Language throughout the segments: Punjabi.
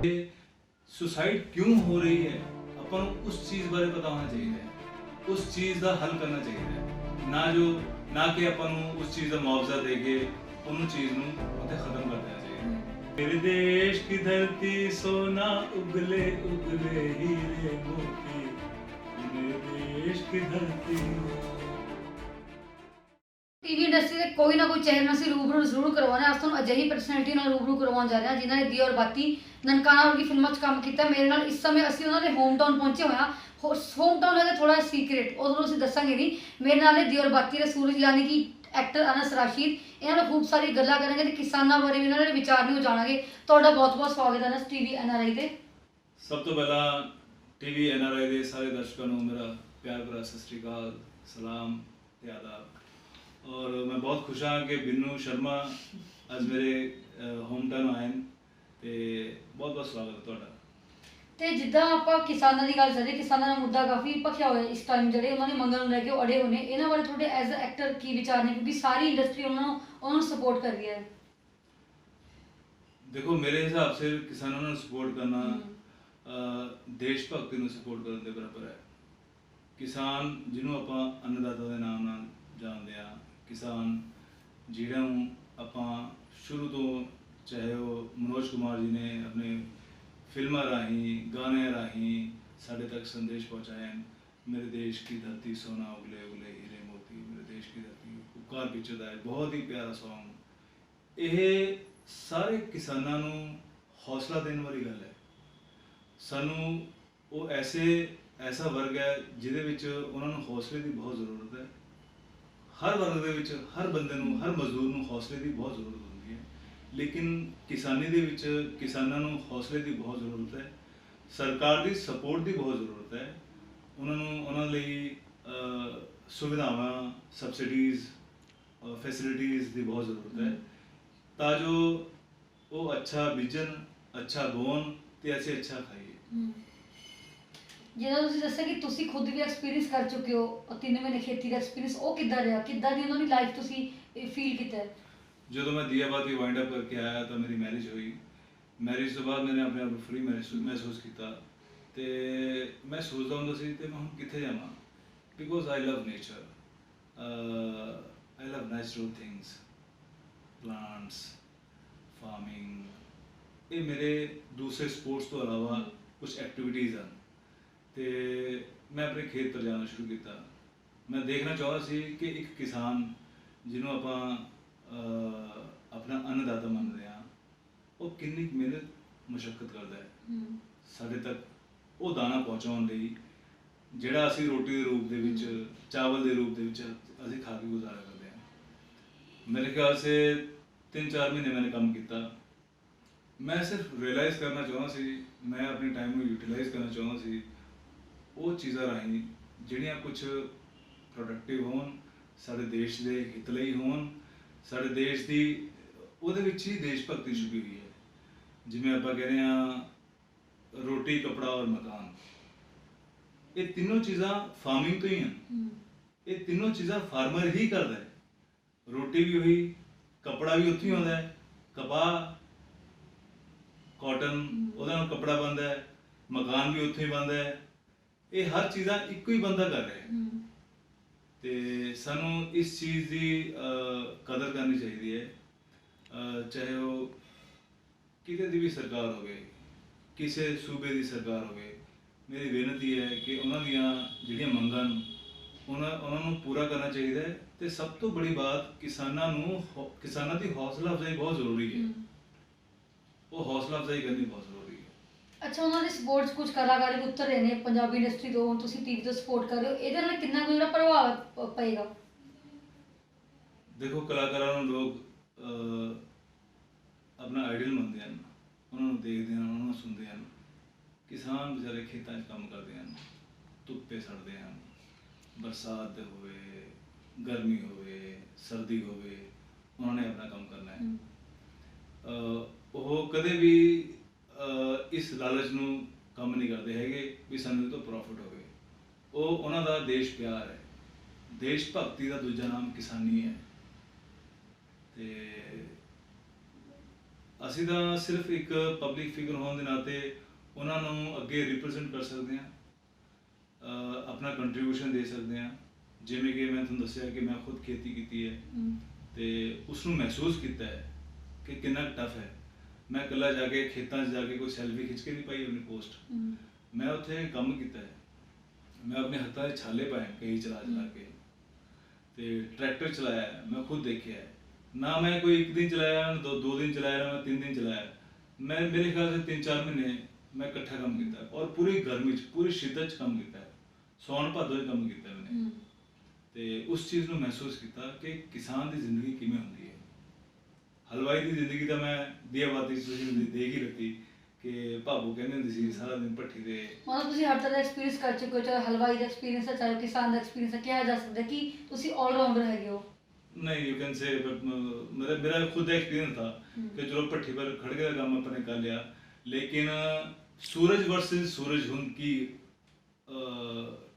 ਸੁਸਾਈਡ ਕਿਉਂ ਹੋ ਰਹੀ ਹੈ, ਆਪਾਂ ਨੂੰ ਉਸ ਚੀਜ਼ ਬਾਰੇ ਪਤਾ ਹੋਣਾ ਚਾਹੀਦਾ ਹੈ, ਉਸ ਚੀਜ਼ ਦਾ ਹੱਲ ਕਰਨਾ ਚਾਹੀਦਾ ਹੈ, ਨਾ ਕਿ ਆਪਾਂ ਨੂੰ ਉਸ ਚੀਜ਼ ਦਾ ਮੁਆਵਜ਼ਾ ਦੇ ਕੇ ਉਹਨੂੰ ਚੀਜ਼ ਨੂੰ ਉੱਥੇ ਖਤਮ ਕਰ ਦੇਣਾ ਚਾਹੀਦਾ। मेरे देश की धरती सोना उगले उगले हीरे मोती, मेरे देश की धरती। ਟੀਵੀ ਇੰਡਸਟਰੀ ਦੇ ਕੋਈ ਨਾ ਕੋਈ ਚਿਹਰੇ ਨਾਲ ਅਸੀਂ ਰੂਬਰੂ ਜ਼ਰੂਰ ਕਰਵਾਉਣਾ। ਅੱਜ ਤੁਹਾਨੂੰ ਅਜਿਹੀ ਪਰਸਨੈਲਿਟੀ ਨਾਲ ਰੂਬਰੂ ਕਰਵਾਉਣ ਜਾ ਰਹੇ ਹਾਂ ਜਿਨ੍ਹਾਂ ਨੇ ਦੀਆ ਔਰ ਬਾਤੀ, ਨਨਕਾਣਾ ਵਰਗੀ ਫਿਲਮਾਂ 'ਚ ਕੰਮ ਕੀਤਾ। ਮੇਰੇ ਨਾਲ ਇਸ ਸਮੇਂ ਅਸੀਂ ਉਹਨਾਂ ਦੇ ਹੋਮ ਟਾਊਨ ਪਹੁੰਚੇ ਹੋਏ ਹਾਂ। ਹੋਮ ਟਾਊਨ ਹੈਗਾ ਥੋੜਾ ਸੀਕ੍ਰੇਟ, ਉਹ ਤੁਹਾਨੂੰ ਅਸੀਂ ਦੱਸਾਂਗੇ ਨਹੀਂ। ਮੇਰੇ ਨਾਲ ਹੈ ਦੀਆ ਔਰ ਬਾਤੀ ਦੇ ਸੂਰਜ ਯਾਨੀ ਕਿ ਐਕਟਰ ਅਨਸ ਰਾਸ਼ੀਦ। ਇਹਨਾਂ ਨਾਲ ਖੂਬ ਸਾਰੀ ਗੱਲਾਂ ਕਰਾਂਗੇ ਤੇ ਕਿਸਾਨਾਂ ਬਾਰੇ ਵੀ ਇਹਨਾਂ ਦੇ ਵਿਚਾਰ ਨੂੰ ਜਾਣਾਂਗੇ। ਤੁਹਾਡਾ ਬਹੁਤ ਬਹੁਤ ਸਵਾਗਤ ਹੈ ਅਨਸ ਟੀਵੀ ਐਨਆਰਆਈ ਤੇ। ਸਭ ਤੋਂ ਪਹਿਲਾਂ ਟੀਵੀ ਐਨਆਰਆਈ ਦੇ ਸਾਰੇ ਦਰਸ਼ਕਾਂ ਨੂੰ ਮੇਰਾ ਪਿਆਰ ਭਰਾ ਸਤਿ ਸ਼੍ਰੀ ਅਕਾਲ, ਸਲਾਮ ਤੇ ਆਦਾਬ। ਔਰ ਮੈਂ ਬਹੁਤ ਖੁਸ਼ ਹਾਂ ਕਿ ਬਿੰਨੂ ਸ਼ਰਮਾ ਅੱਜ ਮੇਰੇ ਹੋਮ ਟਾਊਨ ਆਏ ਨੇ ਤੇ ਬਹੁਤ ਬਹੁਤ ਸਵਾਗਤ ਹੈ ਤੁਹਾਡਾ। ਤੇ ਜਿੱਦਾਂ ਆਪਾਂ ਕਿਸਾਨਾਂ ਦੀ ਗੱਲ ਕਰਦੇ, ਕਿਸਾਨਾਂ ਦਾ ਮੁੱਦਾ ਕਾਫੀ ਭਖਿਆ ਹੋਇਆ ਇਸ ਟਾਈਮ, ਜਿਹੜੇ ਉਹਨਾਂ ਦੀ ਮੰਗਾਂ ਨੂੰ ਲੈ ਕੇ ਉਹ ਅੜੇ ਹੋਏ ਨੇ। ਇਹਨਾਂ ਬਾਰੇ ਤੁਹਾਡੇ ਐਜ਼ ਅ ਐਕਟਰ ਕੀ ਵਿਚਾਰ ਨੇ, ਕਿਉਂਕਿ ਸਾਰੀ ਇੰਡਸਟਰੀ ਉਹਨਾਂ ਨੂੰ ਸਪੋਰਟ ਕਰ ਰਹੀ ਹੈ। देखो मेरे हिसाब से किसानों ने सपोर्ट करना देशभक्ति ਨੂੰ सपोर्ट ਕਰਨ ਦੇ ਬਰਾਬਰ ਹੈ। ਕਿਸਾਨ ਜਿਹਨੂੰ ਆਪਾਂ ਅੰਨਦਾਤਾ ਦੇ ਨਾਮ ਨਾਲ ਜਾਣਦੇ ਆ, ਕਿਸਾਨ ਜਿਹੜਾ ਨੂੰ ਆਪਾਂ ਸ਼ੁਰੂ ਤੋਂ, ਚਾਹੇ ਉਹ ਮਨੋਜ ਕੁਮਾਰ ਜੀ ਨੇ ਆਪਣੇ ਫਿਲਮਾਂ ਰਾਹੀਂ, ਗਾਣਿਆਂ ਰਾਹੀਂ ਸਾਡੇ ਤੱਕ ਸੰਦੇਸ਼ ਪਹੁੰਚਾਏ ਹਨ। ਮੇਰੇ ਦੇਸ਼ की धरती सोना उगले उगले हीरे मोती, मेरे देश की धरती उपकार पिक्चर ਦਾ ਬਹੁਤ ਹੀ ਪਿਆਰਾ ਸੌਂਗ। ਇਹ ਸਾਰੇ ਕਿਸਾਨਾਂ ਨੂੰ ਹੌਸਲਾ ਦੇਣ ਵਾਲੀ ਗੱਲ ਹੈ। ਸਾਨੂੰ ਉਹ ਐਸਾ ਵਰਗ ਹੈ ਜਿਹਦੇ ਵਿੱਚ ਉਹਨਾਂ ਨੂੰ ਹੌਸਲੇ ਦੀ ਬਹੁਤ ਜ਼ਰੂਰਤ ਹੈ। ਹਰ ਵਰਗ ਦੇ ਵਿੱਚ ਹਰ ਬੰਦੇ ਨੂੰ, ਹਰ ਮਜ਼ਦੂਰ ਨੂੰ ਹੌਸਲੇ ਦੀ ਬਹੁਤ ਜ਼ਰੂਰਤ ਹੁੰਦੀ ਹੈ, ਲੇਕਿਨ ਕਿਸਾਨੀ ਦੇ ਵਿੱਚ ਕਿਸਾਨਾਂ ਨੂੰ ਹੌਸਲੇ ਦੀ ਬਹੁਤ ਜ਼ਰੂਰਤ ਹੈ। ਸਰਕਾਰ ਦੀ ਸਪੋਰਟ ਦੀ ਬਹੁਤ ਜ਼ਰੂਰਤ ਹੈ। ਉਹਨਾਂ ਲਈ ਸੁਵਿਧਾਵਾਂ, ਸਬਸਿਡੀਜ਼, ਫੈਸਿਲਿਟੀਜ਼ ਦੀ ਬਹੁਤ ਜ਼ਰੂਰਤ ਹੈ ਤਾਂ ਜੋ ਉਹ ਅੱਛਾ ਬੀਜਣ, ਅੱਛਾ ਬੋਣ ਤੇ ਅਸੀਂ ਅੱਛਾ ਖਾਈਏ। ਜਿੱਦਾਂ ਤੁਸੀਂ ਦੱਸਿਆ ਕਿ ਤੁਸੀਂ ਖੁਦ ਵੀ ਐਕਸਪੀਰੀਅੰਸ ਕਰ ਚੁੱਕੇ ਹੋ 3 ਮਹੀਨੇ ਖੇਤੀ ਦਾ ਐਕਸਪੀਰੀਅੰਸ, ਉਹ ਕਿੱਦਾਂ ਰਿਹਾ, ਕਿੱਦਾਂ ਦੀ ਉਹਨਾਂ ਦੀ ਲਾਈਫ ਤੁਸੀਂ ਫੀਲ ਕੀਤਾ? ਜਦੋਂ ਮੈਂ ਦੀਆਬਾਤੀ ਵਾਈਂਡ ਅਪ ਕਰਕੇ ਆਇਆ ਤਾਂ ਮੇਰੀ ਮੈਰਿਜ ਹੋਈ। ਮੈਰਿਜ ਤੋਂ ਬਾਅਦ ਮੈंने ਆਪਣੇ ਆਪ ਨੂੰ ਫ੍ਰੀ ਮਹਿਸੂਸ ਕੀਤਾ ਤੇ ਮੈਂ ਸੋਚਦਾ ਹੁੰਦਾ ਸੀ ਤੇ ਮੈਂ ਹੁਣ ਕਿੱਥੇ ਜਾਵਾਂ, because I love nature, I love natural things, plants, farming. ये मेरे दूसरे स्पोर्ट्स तो अलावा कुछ एक्टिविटीज़ हैं तो मैं अपने खेत पर जाना शुरू किया। मैं देखना चाहता सी कि एक किसान जिन्हों आप अपना अन्नदाता मानते हैं वो कितनी मेहनत मशक्कत करता है साढ़े तक वो दाना पहुँचाने ਲਈ ਜਿਹੜਾ ਅਸੀਂ ਰੋਟੀ ਦੇ ਰੂਪ ਦੇ ਵਿੱਚ, ਚਾਵਲ ਦੇ ਰੂਪ ਦੇ ਵਿੱਚ ਅਸੀਂ ਖਾ ਕੇ ਗੁਜ਼ਾਰਾ ਕਰਦੇ ਹਾਂ। मेरे ख्याल से 3-4 महीने मैंने काम किया। मैं सिर्फ रियलाइज़ करना चाहता सी, मैं अपने टाइम को यूटिलाइज़ करना चाहता सी वो चीज़ां राही ਜਿਹੜੀਆਂ कुछ प्रोडक्टिव होन, साडे देश दे हित लई होन, साडे देश दी ਉਹਦੇ ਵਿੱਚ ਹੀ देश भक्ति छुपी हुई है। जिवें ਆਪਾਂ कह रहे हैं रोटी, कपड़ा और मकान, ये तीनों चीज़ां फार्मिंग तो ही हैं। ये तीनों चीज़ां फार्मर ही करता है। रोटी भी हुई, कपड़ा भी उत्थे ही होंदा है, कपाह, कॉटन, ਉਹਦੇ ਨਾਲ ਕਪੜਾ ਬਣਦਾ ਹੈ, ਮਕਾਨ ਵੀ ਉੱਥੇ ਹੀ ਬਣਦਾ ਹੈ। ਇਹ ਹਰ ਚੀਜ਼ਾਂ ਇੱਕੋ ਹੀ ਬੰਦਾ ਕਰ ਰਿਹਾ ਹੈ ਤੇ ਸਾਨੂੰ ਇਸ ਚੀਜ਼ ਦੀ ਕਦਰ ਕਰਨੀ ਚਾਹੀਦੀ ਹੈ। ਚਾਹੇ ਉਹ ਕਿਤੇ ਦੀ ਵੀ ਸਰਕਾਰ ਹੋਵੇ, ਕਿਸੇ ਸੂਬੇ ਦੀ ਸਰਕਾਰ ਹੋਵੇ, ਮੇਰੀ ਬੇਨਤੀ ਹੈ ਕਿ ਉਹਨਾਂ ਦੀਆਂ ਜਿਹੜੀਆਂ ਮੰਗਾਂ ਉਹਨਾਂ ਨੂੰ ਪੂਰਾ ਕਰਨਾ ਚਾਹੀਦਾ ਹੈ। ਤੇ ਸਭ ਤੋਂ ਬੜੀ ਬਾਤ ਕਿਸਾਨਾਂ ਦੀ ਹੌਸਲਾ ਅਫਜ਼ਾਈ ਬਹੁਤ ਜ਼ਰੂਰੀ ਹੈ। ਉਹ ਹੌਸਲਾ ਅਫਜ਼ਾਈ ਕਰਨੀ ਬਹੁਤ ਜ਼ਰੂਰੀ ਹੈ। ਅੱਛਾ, ਉਹਨਾਂ ਦੇ ਸਪੋਰਟ 'ਚ ਕੁਝ ਕਲਾਕਾਰ ਵੀ ਉਤਰ ਰਹੇ ਨੇ ਪੰਜਾਬੀ ਇੰਡਸਟਰੀ ਤੋਂ, ਹੁਣ ਤੁਸੀਂ ਟੀਵੀ ਤੋਂ ਸਪੋਰਟ ਕਰ ਰਹੇ ਹੋ, ਇਹਦੇ ਨਾਲ ਕਿੰਨਾ ਕੁ ਜਿਹੜਾ ਪ੍ਰਭਾਵ ਪਏਗਾ? ਦੇਖੋ, ਕਲਾਕਾਰਾਂ ਨੂੰ ਲੋਕ ਆਪਣਾ ਆਈਡਲ ਮੰਨਦੇ ਹਨ, ਉਹਨਾਂ ਨੂੰ ਦੇਖਦੇ ਹਨ, ਉਹਨਾਂ ਨੂੰ ਸੁਣਦੇ ਹਨ। ਕਿਸਾਨ ਵਿਚਾਰੇ ਖੇਤਾਂ 'ਚ ਕੰਮ ਕਰਦੇ ਹਨ, ਧੁੱਪੇ ਸੜਦੇ ਹਨ, ਬਰਸਾਤ ਹੋਵੇ, गर्मी होवे, सर्दी होवे, उन्होंने अपना काम करना है। वो कदे भी इस लालच नूं काम नहीं करते हैगे भी सानूं तो प्रॉफिट होवे। वो उन्हां दा देश प्यार है, देश भगती का दूजा नाम किसानी है। ते ਅਸੀਂ ਤਾਂ ਸਿਰਫ ਇੱਕ ਪਬਲਿਕ ਫਿਗਰ ਹੋਣ ਦੇ ਨਾਤੇ ਉਹਨਾਂ ਨੂੰ ਅੱਗੇ ਰਿਪਰੈਜ਼ੈਂਟ ਕਰ ਸਕਦੇ ਹਾਂ, ਆਪਣਾ ਕੰਟਰੀਬਿਊਸ਼ਨ ਦੇ ਸਕਦੇ ਹਾਂ। ਜਿਵੇਂ ਕਿ ਮੈਂ ਤੁਹਾਨੂੰ ਦੱਸਿਆ ਕਿ ਮੈਂ ਖੁਦ ਖੇਤੀ ਕੀਤੀ ਹੈ ਤੇ ਉਸ ਨੂੰ ਮਹਿਸੂਸ ਕੀਤਾ ਹੈ ਕਿ ਕਿੰਨਾ ਟਫ ਹੈ। ਮੈਂ ਇਕੱਲਾ ਜਾ ਕੇ ਖੇਤਾਂ 'ਚ ਜਾ ਕੇ ਕੋਈ ਸੈਲਫੀ ਖਿੱਚ ਕੇ ਨਹੀਂ ਪਾਈ ਆਪਣੀ ਪੋਸਟ। ਮੈਂ ਉੱਥੇ ਕੰਮ ਕੀਤਾ ਹੈ, ਮੈਂ ਆਪਣੇ ਹੱਥਾਂ 'ਚ ਛਾਲੇ ਪਾਏ ਕਈ ਚਲਾ ਕੇ ਤੇ ਟਰੈਕਟਰ ਚਲਾਇਆ ਹੈ, ਮੈਂ ਖੁਦ ਦੇਖਿਆ ਹੈ। ਨਾ ਮੈਂ ਕੋਈ ਇੱਕ ਦਿਨ ਚਲਾਇਆ, ਨਾ ਦੋ ਦਿਨ ਚਲਾਇਆ, ਨਾ ਮੈਂ 3 ਦਿਨ ਚਲਾਇਆ। ਮੈਂ ਮੇਰੇ ਖਿਆਲ ਸੇ 3-4 ਮਹੀਨੇ ਮੈਂ ਇਕੱਠਾ ਕੰਮ ਕੀਤਾ ਔਰ ਪੂਰੀ ਗਰਮੀ 'ਚ ਪੂਰੀ ਸ਼ਿੱਦਤ 'ਚ ਕੰਮ ਕੀਤਾ ਹੈ। ਸੌਣ ਭਾਦੋਂ 'ਚ ਕੰਮ ਕੀਤਾ ਮੈਨੇ ਤੇ ਉਸ ਚੀਜ਼ ਨੂੰ ਮਹਿਸੂਸ ਕੀਤਾ ਕਿ ਕਿਸਾਨ ਦੀ ਜ਼ਿੰਦਗੀ ਕਿਵੇਂ ਹੁੰਦੀ ਹੈ। ਹਲਵਾਈ ਦੀ ਜ਼ਿੰਦਗੀ ਤਾਂ ਮੈਂ ਦੀਆਬਾਤੀ ਤੁਸੀਂ ਦੇਖ ਹੀ ਰੱਖੀ ਕਿ ਭਾਬੂ ਕਹਿੰਦੇ ਹੁੰਦੇ ਸੀ ਸਾਰਾ ਦਿਨ ਭੱਠੀ ਤੇ। ਮਤਲਬ ਤੁਸੀਂ ਹਰ ਤਰ੍ਹਾਂ ਦਾ ਐਕਸਪੀਰੀਅੰਸ ਕਰ ਚੁੱਕੇ ਹੋ, ਚਾਹੇ ਹਲਵਾਈ ਦਾ ਐਕਸਪੀਰੀਅੰਸ ਹੈ, ਚਾਹੇ ਕਿਸਾਨ ਦਾ ਐਕਸਪੀਰੀਅੰਸ ਹੈ। ਕਿਹਾ ਜਾ ਸਕਦਾ ਕਿ ਤੁਸੀਂ ਆਲਰਾਊਂਡਰ ਹੈਗੇ ਹੋ। नहीं, यू कैन से, बट मेरा खुद एक्सपीरियंस था कि चलो भट्ठी पर खड़के का काम अपने कर लिया, लेकिन सूरज वर्सेस सूरज हुन की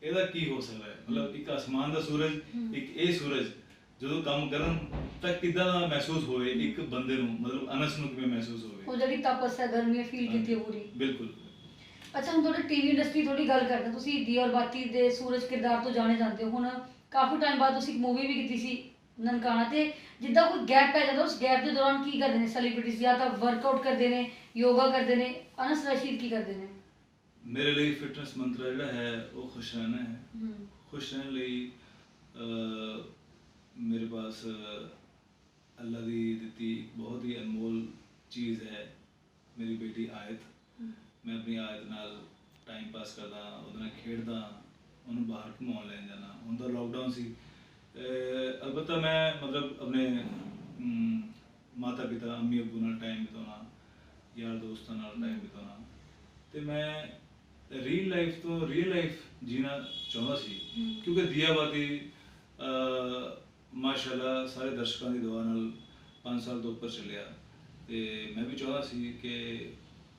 ਇਹਦਾ ਕੀ ਹੋ ਸਕਦਾ ਹੈ। ਮਤਲਬ ਇੱਕ ਆਸਮਾਨ ਦਾ ਸੂਰਜ, ਇੱਕ ਇਹ ਸੂਰਜ ਜਦੋਂ ਕੰਮ ਕਰਨ ਤਾਂ ਕਿੱਦਾਂ ਦਾ ਮਹਿਸੂਸ ਹੋਵੇ ਇੱਕ ਬੰਦੇ ਨੂੰ, ਮਤਲਬ ਅਨਸ ਨੂੰ ਕਿਵੇਂ ਮਹਿਸੂਸ ਹੋਵੇ। ਉਹ ਜਿਹੜੀ ਤਪਸ ਹੈ, ਗਰਮੀ ਫੀਲ ਕੀਤੀ ਹੈ ਪੂਰੀ। ਬਿਲਕੁਲ। ਅੱਛਾ, ਹੁਣ ਤੁਹਾਡੇ ਟੀਵੀ ਇੰਡਸਟਰੀ ਥੋੜੀ ਗੱਲ ਕਰਦੇ, ਤੁਸੀਂ ਦੀਆ ਔਰ ਬਾਤੀ ਦੇ ਸੂਰਜ ਕਿਰਦਾਰ ਤੋਂ ਜਾਣੇ ਜਾਂਦੇ ਹੋ। ਹੁਣ ਕਾਫੀ ਟਾਈਮ ਬਾਅਦ ਤੁਸੀਂ ਇੱਕ ਮੂਵੀ ਵੀ ਕੀਤੀ ਸੀ ਨਨਕਾਣਾ, ਤੇ ਜਿੱਦਾਂ ਕੋਈ ਗੈਪ ਪੈ ਜਾਂਦਾ, ਉਸ ਗੈਪ ਦੇ ਦੌਰਾਨ ਕੀ ਕਰਦੇ ਨੇ ਸੈਲੀਬ੍ਰਿਟੀਜ਼? ਜਾਂ ਤਾਂ ਵਰਕਆਊਟ ਕਰਦੇ ਨੇ, ਯੋਗਾ ਕਰਦੇ ਨੇ, ਅਨਸ ਰਸ਼ੀਦ ਕੀ ਕਰਦੇ ਨੇ? ਮੇਰੇ ਲਈ ਫਿਟਨੈਸ ਮੰਤਰ ਜਿਹੜਾ ਹੈ ਉਹ ਖੁਸ਼ ਰਹਿਣਾ ਹੈ। ਖੁਸ਼ ਰਹਿਣ ਲਈ ਮੇਰੇ ਪਾਸ ਅੱਲਾ ਦੀ ਦਿੱਤੀ ਇੱਕ ਬਹੁਤ ਹੀ ਅਨਮੋਲ ਚੀਜ਼ ਹੈ, ਮੇਰੀ ਬੇਟੀ ਆਇਤ। ਮੈਂ ਆਪਣੀ ਆਇਤ ਨਾਲ ਟਾਈਮ ਪਾਸ ਕਰਦਾ, ਉਹਦੇ ਨਾਲ ਖੇਡਦਾ, ਉਹਨੂੰ ਬਾਹਰ ਘੁਮਾਉਣ ਲੈਣ ਜਾਣਾ। ਹੁਣ ਤਾਂ ਲੋਕਡਾਊਨ ਸੀ, ਅਲਬੱਤਾ ਮੈਂ ਮਤਲਬ ਆਪਣੇ ਮਾਤਾ ਪਿਤਾ ਅੰਮੀ ਅੱਬੂ ਨਾਲ ਟਾਈਮ ਬਿਤਾਉਣਾ, ਯਾਰ ਦੋਸਤਾਂ ਨਾਲ ਟਾਈਮ ਬਿਤਾਉਣਾ, ਤੇ ਮੈਂ ਰੀਅਲ ਲਾਈਫ ਤੋਂ ਰੀਅਲ ਲਾਈਫ ਜੀਣਾ ਚਾਹੁੰਦਾ ਸੀ। ਕਿਉਂਕਿ ਦੀਆਬਾਤੀ ਮਾਸ਼ਾਅੱਲਾ ਸਾਰੇ ਦਰਸ਼ਕਾਂ ਦੀ ਦੁਆ ਨਾਲ 5 ਸਾਲ ਤੋਂ ਉੱਪਰ ਚੱਲਿਆ, ਤੇ ਮੈਂ ਵੀ ਚਾਹੁੰਦਾ ਸੀ ਕਿ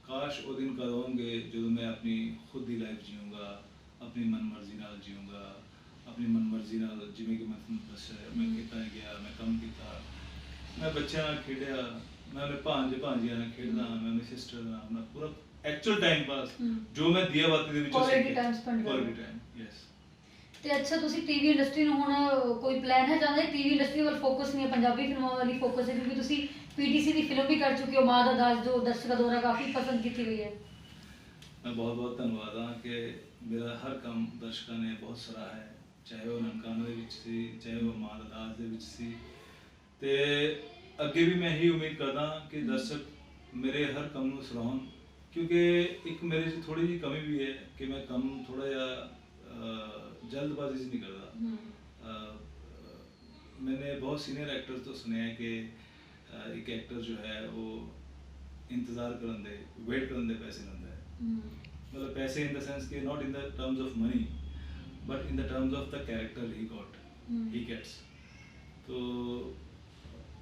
ਕਾਸ਼ ਉਹ ਦਿਨ ਕਦੋਂ ਆਉਣਗੇ ਜਦੋਂ ਮੈਂ ਆਪਣੀ ਖੁਦ ਦੀ ਲਾਈਫ ਜੀਊਂਗਾ, ਆਪਣੀ ਮਨਮਰਜ਼ੀ ਨਾਲ ਜੀਊਂਗਾ, ਆਪਣੀ ਮਨਮਰਜ਼ੀ ਨਾਲ। ਜਿਵੇਂ ਕਿ ਮੈਂ ਤੁਹਾਨੂੰ ਦੱਸਿਆ, ਮੈਂ ਖੇਤਾਂ ਗਿਆ, ਮੈਂ ਕੰਮ ਕੀਤਾ, ਮੈਂ ਬੱਚਿਆਂ ਨਾਲ ਖੇਡਿਆ, ਮੈਂ ਆਪਣੇ ਭਾਂਜਿਆਂ ਨਾਲ ਖੇਡਦਾ, ਮੈਂ ਆਪਣੀ ਸਿਸਟਰ ਨਾਲ ਆਪਣਾ ਪੂਰਾ ਐਕਚੁਅਲ ਟਾਈਮ ਪਾਸ ਜੋ ਮੈਂ ਦੀਆਬਾਤੀ ਦੇ ਵਿੱਚ ਕੁਆਲਿਟੀ ਟਾਈਮ ਸਪੈਂਡ ਕਰਦਾ। Quality time, yes. ਤੇ ਅੱਛਾ, ਤੁਸੀਂ ਟੀਵੀ ਇੰਡਸਟਰੀ ਨੂੰ ਹੁਣ ਕੋਈ ਪਲਾਨ ਹੈ ਜਾਂਦੇ? ਟੀਵੀ ਇੰਡਸਟਰੀ ਵੱਲ ਫੋਕਸ ਨਹੀਂ ਹੈ, ਪੰਜਾਬੀ ਫਿਲਮਾਂ ਵਾਲੀ ਫੋਕਸ ਹੈ, ਕਿਉਂਕਿ ਤੁਸੀਂ ਪੀਟੀਸੀ ਦੀ ਫਿਲਮ ਵੀ ਕਰ ਚੁੱਕੇ ਹੋ, ਮਾਂ ਦਾ ਦਾਜ, ਜੋ ਦਰਸ਼ਕਾਂ ਦੁਆਰਾ ਕਾਫੀ ਪਸੰਦ ਕੀਤੀ ਗਈ ਹੈ। ਮੈਂ ਬਹੁਤ ਬਹੁਤ ਧੰਨਵਾਦ ਹਾਂ ਕਿ ਮੇਰਾ ਹਰ ਕੰਮ ਦਰਸ਼ਕਾਂ ਨੇ ਬਹੁਤ ਸਰਾਹਿਆ ਹੈ, ਚਾਹੇ ਉਹ ਨਨਕਾਣਾ ਦੇ ਵਿੱਚ ਸੀ, ਚਾਹੇ ਉਹ ਮਾਂ ਦਾ ਦਾਜ ਦੇ ਵਿੱਚ ਸੀ। ਤੇ ਅੱਗੇ ਵੀ ਮੈਂ ਇਹੀ ਉਮੀਦ ਕਰਦਾ ਕਿ ਦਰਸ਼ਕ ਮੇਰੇ ਹਰ ਕੰਮ ਨੂੰ ਸਰਾਹਣ, ਕਿਉਂਕਿ ਇੱਕ ਮੇਰੇ 'ਚ ਥੋੜੀ ਜਿਹੀ ਕਮੀ ਵੀ ਹੈ ਕਿ ਮੈਂ ਕੰਮ ਥੋੜਾ ਜਿਹਾ ਜਲਦਬਾਜ਼ੀ 'ਚ ਨਹੀਂ ਕਰਦਾ। मैंने बहुत सीनियर एक्टर्स तो सुने हैं कि एक एक्टर जो है वो इंतज़ार करन दे, वेट करन दे पैसे लैंदा है। मतलब पैसे इन द सेंस कि not in the terms of money but in the terms of the character he got he gets. तो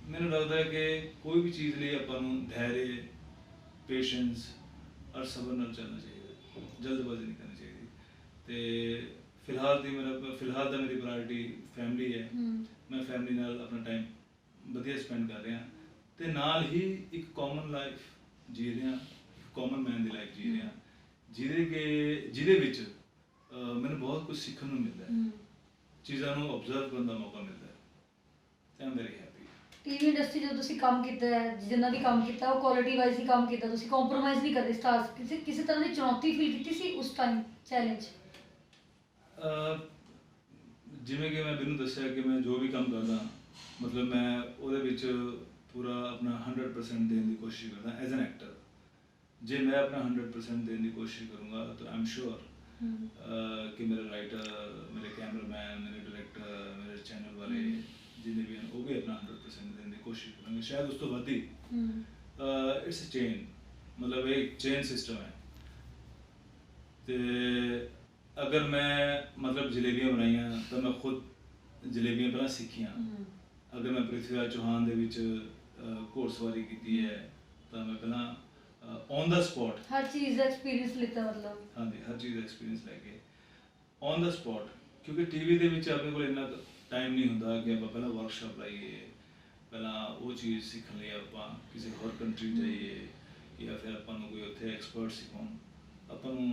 मैंने लगता है कि कोई भी चीज़ लिए अपन धैर्य, पेशेंस और सबर नाल चलना चाहिए, जल्दबाजी नहीं करनी चाहिए। तो फिलहाल तो मेरी प्रायोरिटी फैमिली है। मैं फैमिली नाल अपना टाइम वधिया स्पेंड कर रहा, ते नाल ही एक कॉमन लाइफ जी रहा, कॉमन मैन दी लाइफ जी रहा, जिहदे विच मैंने बहुत कुछ सीखने को मिलता है, चीज़ों को ऑब्जर्व करने का मौका मिलता है। I am very happy. TV industry ਜਦੋਂ ਤੁਸੀਂ ਕੰਮ ਕੀਤਾ ਹੈ, ਜਿੰਨਾ ਵੀ ਕੰਮ ਕੀਤਾ ਉਹ ਕੁਆਲਿਟੀ ਵਾਈਜ਼ ਹੀ ਕੰਮ ਕੀਤਾ, ਤੁਸੀਂ ਕੰਪਰੋਮਾਈਜ਼ ਨਹੀਂ ਕਰਦੇ ਸਟਾਰਸ? ਕਿਸੇ ਤਰ੍ਹਾਂ ਦੀ ਚੁਣੌਤੀ ਫੀਲ ਕੀਤੀ ਸੀ ਉਸ ਟਾਈਮ, ਚੈਲੰਜ? ਜਿਵੇਂ ਕਿ ਮੈਂ ਬਿਨੂੰ ਦੱਸਿਆ ਕਿ ਮੈਂ ਜੋ ਵੀ ਕੰਮ ਕਰਦਾ, ਮਤਲਬ ਮੈਂ ਉਹਦੇ ਵਿੱਚ ਪੂਰਾ ਆਪਣਾ 100% ਦੇਣ ਦੀ ਕੋਸ਼ਿਸ਼ ਕਰਦਾ ਐਜ਼ ਐਨ ਐਕਟਰ। ਜੇ ਮੈਂ ਆਪਣਾ 100% ਦੇਣ ਦੀ ਕੋਸ਼ਿਸ਼ ਕਰੂੰਗਾ ਤਾਂ ਆਈ ਐਮ ਸ਼ੋਰ ਕਿ ਮੇਰੇ ਰਾਈਟਰ, ਮੇਰੇ ਕੈਮਰਾਮੈਨ, ਮੇਰੇ ਡਾਇਰੈਕਟਰ, ਮੇਰੇ ਚੈਨਲ ਵਾਲੇ ਜਿੰਨੇ ਵੀ ਹਨ ਉਹ ਵੀ ਆਪਣਾ 100% ਦੇਣ ਦੀ ਕੋਸ਼ਿਸ਼ ਕਰਾਂਗੇ, ਸ਼ਾਇਦ ਉਸ ਤੋਂ ਵੱਧ ਹੀ। ਇਟਸ ਅ ਚੇਨ, ਮਤਲਬ ਇਹ ਚੇਨ ਸਿਸਟਮ ਹੈ। ਤੇ अगर मैं मतलब जलेबियाँ बनाइया तो मैं खुद जलेबियाँ पहला सीखियाँ। अगर मैं पृथ्वीराज चौहान दे विच घोड़सवारी की है तो मैं पहला ऑन द स्पॉट हर चीज़ का एक्सपीरियंस लेता, मतलब हाँ जी हर चीज़ एक्सपीरियंस लैके ऑन द स्पॉट, क्योंकि टीवी दे विच अपने को इन्ना टाइम नहीं होंदा कि आप पहला वर्कशॉप लाइए, ਪਹਿਲਾਂ ਉਹ ਚੀਜ਼ ਸਿੱਖਣ ਲਈ ਆਪਾਂ ਕਿਸੇ ਹੋਰ ਕੰਟਰੀ ਜਾਈਏ ਜਾਂ ਫਿਰ ਆਪਾਂ ਨੂੰ ਕੋਈ ਉੱਥੇ ਐਕਸਪਰਟ ਸਿਖਾਉਣ। ਆਪਾਂ ਨੂੰ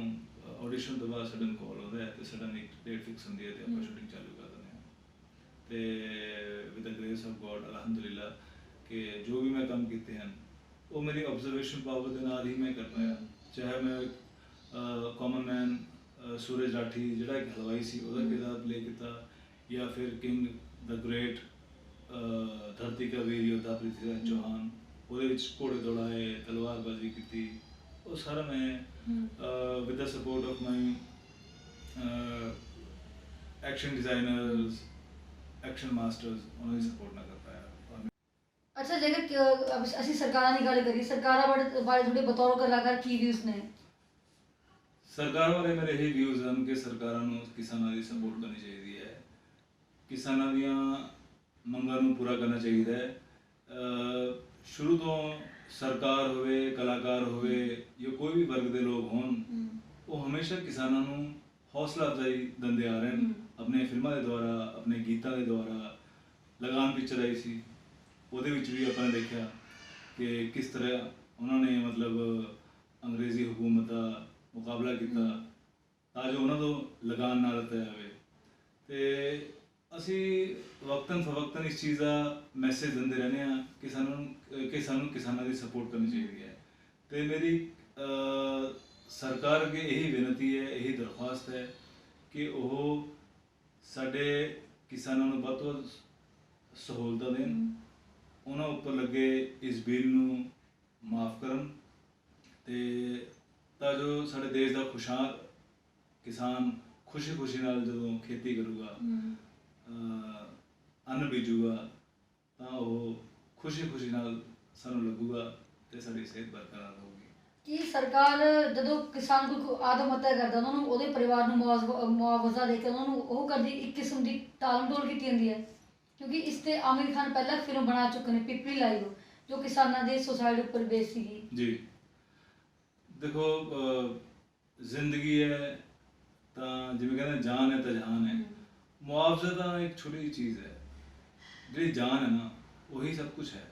ਆਡੀਸ਼ਨ ਤੋਂ ਬਾਅਦ ਸਡਨ ਕਾਲ ਆਉਂਦਾ ਹੈ ਤੇ ਸਡਨ ਇੱਕ ਡੇਟ ਫਿਕਸ ਹੁੰਦੀ ਹੈ ਤੇ ਆਪਾਂ ਸ਼ੂਟਿੰਗ ਚਾਲੂ ਕਰ ਦਿੰਦੇ ਹਾਂ। ਤੇ with the grace of god ਅਲਹਮਦੁਲਿਲਾ ਕਿ ਜੋ ਵੀ ਮੈਂ ਕੰਮ ਕੀਤੇ ਹਨ ਉਹ ਮੇਰੀ ਆਬਜ਼ਰਵੇਸ਼ਨ ਪਾਵਰ ਦੇ ਨਾਲ ਹੀ ਮੈਂ ਕਰ ਪਾਇਆ। ਚਾਹੇ ਮੈਂ ਕਾਮਨ ਮੈਨ ਸੂਰਜ ਰਾਠੀ ਜਿਹੜਾ ਇੱਕ ਹਲਵਾਈ ਸੀ ਉਹਦਾ ਕਿਰਦਾਰ ਪਲੇ ਕੀਤਾ, ਜਾਂ ਫਿਰ ਕਿੰਗ ਦ ਗ੍ਰੇਟ ਧਰਤੀ ਕਾ ਵੀਰ ਯੋਧਾ ਪ੍ਰਿਥਵੀ ਰਾਜ ਚੌਹਾਨ, ਉਹਦੇ ਵਿੱਚ ਘੋੜੇ ਦੌੜਾਏ, ਤਲਵਾਰਬਾਜ਼ੀ ਕੀਤੀ। ਉਹ ਸਾਰਾ ਮੈਂ with the support of my action designers, action masters, ਉਹਨਾਂ ਦੀ ਸਪੋਰਟ ਨਾਲ ਕਰ ਪਾਇਆ। ਅੱਛਾ, ਜੇਕਰ ਅਸੀਂ ਸਰਕਾਰਾਂ ਦੀ ਗੱਲ ਕਰੀਏ, ਸਰਕਾਰਾਂ ਬਾਰੇ ਤੁਹਾਡੇ ਬਤੌਰ ਕਲਾਕਾਰ ਕੀ ਵਿਊਜ਼ ਨੇ? ਸਰਕਾਰ ਬਾਰੇ ਮੇਰੇ ਇਹੀ ਵਿਊਜ਼ ਹਨ ਕਿ ਸਰਕਾਰਾਂ ਨੂੰ ਕਿਸਾਨਾਂ ਦੀ ਸਪੋਰਟ ਕਰਨੀ ਚਾਹੀਦੀ ਹੈ, ਕਿਸਾਨਾਂ ਦੀਆਂ ਮੰਗਾਂ ਨੂੰ ਪੂਰਾ ਕਰਨਾ ਚਾਹੀਦਾ ਹੈ। ਸ਼ੁਰੂ ਤੋਂ ਸਰਕਾਰ ਹੋਵੇ, ਕਲਾਕਾਰ ਹੋਵੇ ਜਾਂ ਕੋਈ ਵੀ ਵਰਗ ਦੇ ਲੋਕ ਹੋਣ, ਉਹ ਹਮੇਸ਼ਾ ਕਿਸਾਨਾਂ ਨੂੰ ਹੌਸਲਾ ਅਫਜ਼ਾਈ ਦਿੰਦੇ ਆ ਰਹੇ ਹਨ। ਆਪਣੇ ਫਿਲਮਾਂ ਦੇ ਦੁਆਰਾ, ਆਪਣੇ ਗੀਤਾਂ ਦੇ ਦੁਆਰਾ। ਲਗਾਨ ਪਿਕਚਰ ਆਈ ਸੀ, ਉਹਦੇ ਵਿੱਚ ਵੀ ਆਪਾਂ ਨੇ ਦੇਖਿਆ ਕਿ ਕਿਸ ਤਰ੍ਹਾਂ ਉਹਨਾਂ ਨੇ ਮਤਲਬ ਅੰਗਰੇਜ਼ੀ ਹਕੂਮਤ ਦਾ ਮੁਕਾਬਲਾ ਕੀਤਾ ਤਾਂ ਜੋ ਉਹਨਾਂ ਤੋਂ ਲਗਾਨ ਨਾ ਲੱਥਿਆ ਜਾਵੇ। ਤੇ ਅਸੀਂ ਵਕਤਨ ਫਵਕਤਨ ਇਸ ਚੀਜ਼ ਦਾ ਮੈਸੇਜ ਦਿੰਦੇ ਰਹਿੰਦੇ ਹਾਂ ਕਿ ਸਾਨੂੰ ਕਿਸਾਨਾਂ ਦੀ ਸਪੋਰਟ ਕਰਨੀ ਚਾਹੀਦੀ ਹੈ। ਤੇ ਮੇਰੀ ਸਰਕਾਰ ਅੱਗੇ ਇਹੀ ਬੇਨਤੀ ਹੈ, ਇਹੀ ਦਰਖਾਸਤ ਹੈ ਕਿ ਉਹ ਸਾਡੇ ਕਿਸਾਨਾਂ ਨੂੰ ਵੱਧ ਤੋਂ ਵੱਧ ਸਹੂਲਤਾਂ ਦੇਣ, ਉਹਨਾਂ ਉੱਪਰ ਲੱਗੇ ਇਸ ਬਿੱਲ ਨੂੰ ਮਾਫ ਕਰਨ, ਤੇ ਤਾਂ ਜੋ ਸਾਡੇ ਦੇਸ਼ ਦਾ ਖੁਸ਼ਹਾਲ ਕਿਸਾਨ ਖੁਸ਼ੀ ਨਾਲ ਜਦੋਂ ਖੇਤੀ ਕਰੂਗਾ, ਅੰਨ ਬੀਜੂਗਾ, ਤਾਂ ਉਹ ਖੁਸ਼ੀ ਨਾਲ ਸਾਨੂੰ ਲੱਗੂਗਾ ਤੇ ਸਾਡੀ ਸਿਹਤ ਬਰਕਰਾਰ ਹੋਊਗੀ। ਕੀ ਸਰਕਾਰ ਜਦੋਂ ਕਿਸਾਨ ਕੋਈ ਆਤਮ ਹੱਤਿਆ ਕਰਦਾ ਉਹਨਾਂ ਨੂੰ ਉਹਦੇ ਪਰਿਵਾਰ ਨੂੰ ਮੁਆਵਜ਼ਾ ਦੇ ਕੇ ਉਹਨਾਂ ਨੂੰ ਉਹ ਕਰਦੀ ਇੱਕ ਕਿਸਮ ਦੀ ਟਾਲਮਟੋਲ ਕੀਤੀ ਜਾਂਦੀ ਹੈ? ਕਿਉਂਕਿ ਇਸ ਤੇ ਆਮਿਰ ਖਾਨ ਪਹਿਲਾਂ ਫਿਲਮ ਬਣਾ ਚੁੱਕੇ ਨੇ ਪਿਪਲੀ ਲਾਈਵ, ਜੋ ਕਿਸਾਨਾਂ ਦੇ ਸੁਸਾਈਡ ਉੱਪਰ ਬੇਸ ਸੀਗੀ। ਜੀ ਦੇਖੋ, ਜ਼ਿੰਦਗੀ ਹੈ ਤਾਂ ਜਿਵੇਂ ਕਹਿੰਦੇ ਜਾਨ ਹੈ ਤਾਂ ਜਹਾਨ ਹੈ। ਮੁਆਵਜ਼ਾ ਤਾਂ ਇੱਕ ਛੋਟੀ ਜਿਹੀ ਚੀਜ਼ ਹੈ, ਜਿਹੜੀ ਜਾਨ ਹੈ ਨਾ ਉਹੀ ਸਭ ਕੁਝ ਹੈ।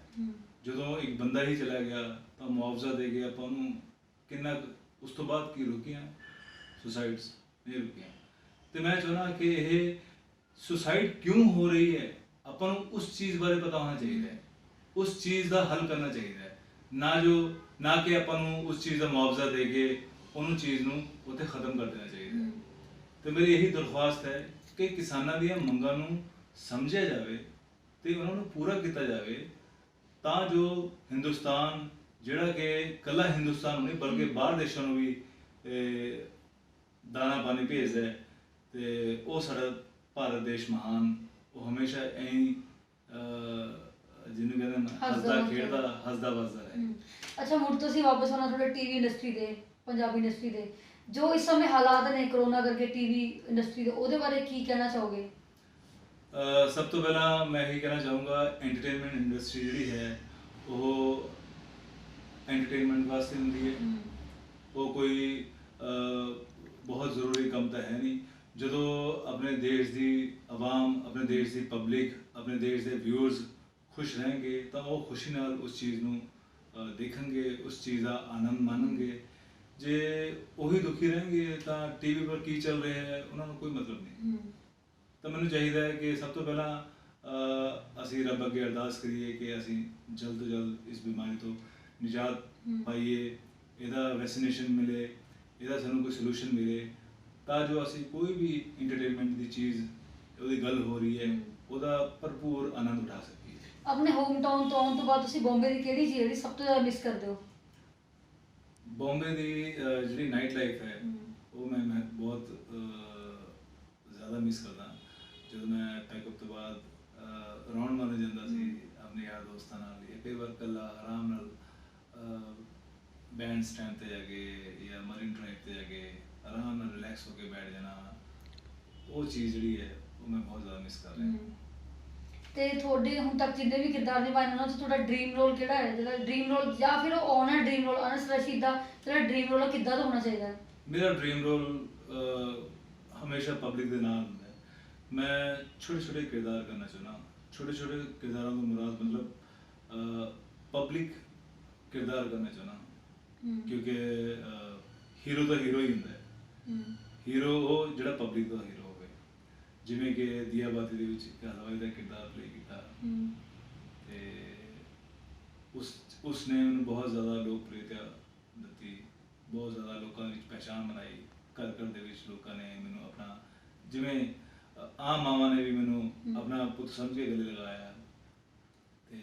ਜਦੋਂ ਇੱਕ ਬੰਦਾ ਹੀ ਚਲਾ ਗਿਆ ਤਾਂ ਮੁਆਵਜ਼ਾ ਦੇ ਕੇ ਆਪਾਂ ਉਹਨੂੰ ਕਿੰਨਾ, ਉਸ ਤੋਂ ਬਾਅਦ ਕੀ ਰੁਕੀਆਂ ਸੁਸਾਈਡਸ ਨਹੀਂ ਰੁਕੀਆਂ। ਤੇ ਮੈਂ ਚਾਹੁੰਦਾ ਕਿ ਇਹ ਸੁਸਾਈਡ ਕਿਉਂ ਹੋ ਰਹੀ ਹੈ ਆਪਾਂ ਨੂੰ ਉਸ ਚੀਜ਼ ਬਾਰੇ ਪਤਾ ਹੋਣਾ ਚਾਹੀਦਾ ਹੈ, ਉਸ ਚੀਜ਼ ਦਾ ਹੱਲ ਕਰਨਾ ਚਾਹੀਦਾ ਹੈ, ਨਾ ਕਿ ਆਪਾਂ ਨੂੰ ਉਸ ਚੀਜ਼ ਦਾ ਮੁਆਵਜ਼ਾ ਦੇ ਕੇ ਉਹਨੂੰ ਚੀਜ਼ ਨੂੰ ਉੱਥੇ ਖਤਮ ਕਰ ਦੇਣਾ ਚਾਹੀਦਾ ਹੈ। ਤੇ ਮੇਰੀ ਇਹੀ ਦਰਖਾਸਤ ਹੈ ਕਿ ਕਿਸਾਨਾਂ ਦੀਆਂ ਮੰਗਾਂ ਨੂੰ ਸਮਝਿਆ ਜਾਵੇ ਤੇ ਉਹਨਾਂ ਨੂੰ ਪੂਰਾ ਕੀਤਾ ਜਾਵੇ, ਤਾਂ ਜੋ ਹਿੰਦੁਸਤਾਨ ਜਿਹੜਾ ਕਿ ਇਕੱਲਾ ਹਿੰਦੁਸਤਾਨ ਨਹੀਂ ਬਲਕਿ ਬਾਹਰ ਦੇਸ਼ਾਂ ਨੂੰ ਵੀ ਦਾਣਾ ਪਾਣੀ ਭੇਜਦਾ ਹੈ, ਤੇ ਉਹ ਸਾਡਾ ਭਾਰਤ ਦੇਸ਼ ਮਹਾਨ, ਉਹ ਹਮੇਸ਼ਾ ਐਂ ਜਿਹਨੂੰ ਕਹਿੰਦੇ ਨੇ ਹੱਸਦਾ ਖੇਡਦਾ ਹੱਸਦਾ ਵੱਸਦਾ ਹੈ। ਅੱਛਾ, ਹੁਣ ਤੁਸੀਂ ਵਾਪਸ ਆਉਣਾ ਤੁਹਾਡੇ ਟੀਵੀ ਇੰਡਸਟਰੀ ਦੇ, ਪੰਜਾਬੀ ਇੰਡਸਟਰੀ ਦੇ ਜੋ ਇਸ ਸਮੇਂ ਹਾਲਾਤ ਨੇ ਕਰੋਨਾ ਕਰਕੇ ਟੀਵੀ ਇੰਡਸਟਰੀ ਦੇ, ਉਹਦੇ ਬਾਰੇ ਕੀ ਕਹਿਣਾ ਚਾਹੋਗੇ? ਸਭ ਤੋਂ ਪਹਿਲਾਂ ਮੈਂ ਇਹੀ ਕਹਿਣਾ ਚਾਹੂੰਗਾ, ਐਂਟਰਟੇਨਮੈਂਟ ਇੰਡਸਟਰੀ ਜਿਹੜੀ ਹੈ ਉਹ ਐਂਟਰਟੇਨਮੈਂਟ ਵਾਸਤੇ ਹੁੰਦੀ ਹੈ, ਉਹ ਕੋਈ ਬਹੁਤ ਜ਼ਰੂਰੀ ਕੰਮ ਤਾਂ ਹੈ ਨਹੀਂ। ਜਦੋਂ ਆਪਣੇ ਦੇਸ਼ ਦੀ ਆਵਾਮ, ਆਪਣੇ ਦੇਸ਼ ਦੀ ਪਬਲਿਕ, ਆਪਣੇ ਦੇਸ਼ ਦੇ ਵਿਊਅਰਸ ਖੁਸ਼ ਰਹਿਣਗੇ ਤਾਂ ਉਹ ਖੁਸ਼ੀ ਨਾਲ ਉਸ ਚੀਜ਼ ਨੂੰ ਦੇਖਣਗੇ, ਉਸ ਚੀਜ਼ ਦਾ ਆਨੰਦ ਮਾਣਨਗੇ। ਜੇ ਉਹੀ ਦੁਖੀ ਰਹਿਣਗੇ ਤਾਂ ਟੀਵੀ ਪਰ ਕੀ ਚੱਲ ਰਿਹਾ ਹੈ ਉਹਨਾਂ ਨੂੰ ਕੋਈ ਮਤਲਬ ਨਹੀਂ। ਤਾਂ ਮੈਨੂੰ ਚਾਹੀਦਾ ਹੈ ਕਿ ਸਭ ਤੋਂ ਪਹਿਲਾਂ ਅਸੀਂ ਰੱਬ ਅੱਗੇ ਅਰਦਾਸ ਕਰੀਏ ਕਿ ਅਸੀਂ ਜਲਦ ਤੋਂ ਜਲਦ ਇਸ ਬਿਮਾਰੀ ਤੋਂ ਨਿਜਾਤ ਪਾਈਏ, ਇਹਦਾ ਵੈਕਸੀਨੇਸ਼ਨ ਮਿਲੇ, ਇਹਦਾ ਸਾਨੂੰ ਕੋਈ ਸੋਲੂਸ਼ਨ ਮਿਲੇ, ਤਾਂ ਜੋ ਅਸੀਂ ਕੋਈ ਵੀ ਇੰਟਰਟੇਨਮੈਂਟ ਦੀ ਚੀਜ਼ ਉਹਦੀ ਗੱਲ ਹੋ ਰਹੀ ਹੈ ਉਹਦਾ ਭਰਪੂਰ ਆਨੰਦ ਉਠਾ ਸਕੀਏ। ਆਪਣੇ ਹੋਮ ਟਾਊਨ ਤੋਂ ਆਉਣ ਤੋਂ ਬਾਅਦ ਤੁਸੀਂ ਬੰਬੇ ਦੀ ਕਿਹੜੀ ਚੀਜ਼ ਜਿਹੜੀ ਸਭ ਤੋਂ ਜ਼ਿਆਦਾ ਮਿਸ ਕਰਦੇ ਹੋ? ਬੰਬੇ ਦੀ ਜਿਹੜੀ ਨਾਈਟ ਲਾਈਫ ਹੈ ਉਹ ਮੈਂ ਬਹੁਤ ਜ਼ਿਆਦਾ ਮਿਸ ਕਰਦਾ। ਜਦੋਂ ਮੈਂ ਪੈਕਅਪ ਤੋਂ ਬਾਅਦ ਰਾਉਂਡ ਮਾਰਨ ਜਾਂਦਾ ਸੀ ਆਪਣੇ ਯਾਰ ਦੋਸਤਾਂ ਨਾਲ, ਜਾਂ ਕਈ ਵਾਰ ਇਕੱਲਾ ਆਰਾਮ ਨਾਲ ਬੈਂਡ ਸਟੈਂਡ 'ਤੇ ਜਾ ਕੇ ਜਾਂ ਮਰੀਨ ਡਰਾਈਵ 'ਤੇ ਜਾ ਕੇ ਆਰਾਮ ਨਾਲ ਰਿਲੈਕਸ ਹੋ ਕੇ ਬੈਠ ਜਾਣਾ, ਉਹ ਚੀਜ਼ ਜਿਹੜੀ ਹੈ ਉਹ ਮੈਂ ਬਹੁਤ ਜ਼ਿਆਦਾ ਮਿਸ ਕਰ ਰਿਹਾ। ਤੇ ਤੁਹਾਡੇ ਹੁਣ ਤੱਕ ਜਿੰਨੇ ਵੀ ਕਿਰਦਾਰ ਨਿਭਾਏ ਉਹਨਾਂ 'ਚ ਤੁਹਾਡਾ ਡ੍ਰੀਮ ਰੋਲ ਕਿਹੜਾ ਹੈ? ਜਿਹੜਾ ਡ੍ਰੀਮ ਰੋਲ ਜਾਂ ਫਿਰ ਉਹ ਆਉਣਾ ਡ੍ਰੀਮ ਰੋਲ, ਅਨਸ ਰਸ਼ੀਦ ਦਾ ਜਿਹੜਾ ਡ੍ਰੀਮ ਰੋਲ ਕਿੱਦਾਂ ਦਾ ਹੋਣਾ ਚਾਹੀਦਾ? ਮੇਰਾ ਡ੍ਰੀਮ ਰੋਲ ਹਮੇਸ਼ਾ ਪਬਲਿਕ ਦੇ ਨਾਲ ਹੁੰਦਾ ਹੈ। ਮੈਂ ਛੋਟੇ ਛੋਟੇ ਕਿਰਦਾਰ ਕਰਨਾ ਚਾਹੁੰਦਾ। ਛੋਟੇ ਛੋਟੇ ਕਿਰਦਾਰਾਂ ਤੋਂ ਮੁਰਾਦ ਮਤਲਬ ਪਬਲਿਕ ਕਿਰਦਾਰ ਕਰਨਾ ਚਾਹੁੰਦਾ, ਹਮ, ਕਿਉਂਕਿ ਹੀਰੋ ਤਾਂ ਹੀਰੋ ਹੀ ਹੁੰਦਾ ਹੈ। ਹਮ, ਹੀਰੋ ਉਹ ਜਿਹੜਾ ਪਬਲਿਕ ਦਾ ਹੀਰੋ ਹੋਵੇ, ਜਿਵੇਂ ਕਿ ਦੀਆ ਬਾਤੀ ਦੇ ਵਿੱਚ ਇੱਕ ਹਲਵਾਈ ਦਾ ਕਿਰਦਾਰ ਪਲੇ ਕੀਤਾ, ਹਮ, ਤੇ ਉਸਨੇ ਮੈਨੂੰ ਬਹੁਤ ਜ਼ਿਆਦਾ ਲੋਕਪ੍ਰਿਯਤਾ ਦਿੱਤੀ, ਬਹੁਤ ਜ਼ਿਆਦਾ ਲੋਕਾਂ ਵਿੱਚ ਪਹਿਚਾਣ ਬਣਾਈ। ਘਰ ਘਰ ਦੇ ਵਿੱਚ ਲੋਕਾਂ ਨੇ ਮੈਨੂੰ ਆਪਣਾ, ਜਿਵੇਂ ਆਮ ਮਾਵਾਂ ਨੇ ਵੀ ਮੈਨੂੰ ਆਪਣਾ ਪੁੱਤ ਸਮਝ ਕੇ ਗਲੇ ਲਗਾਇਆ, ਤੇ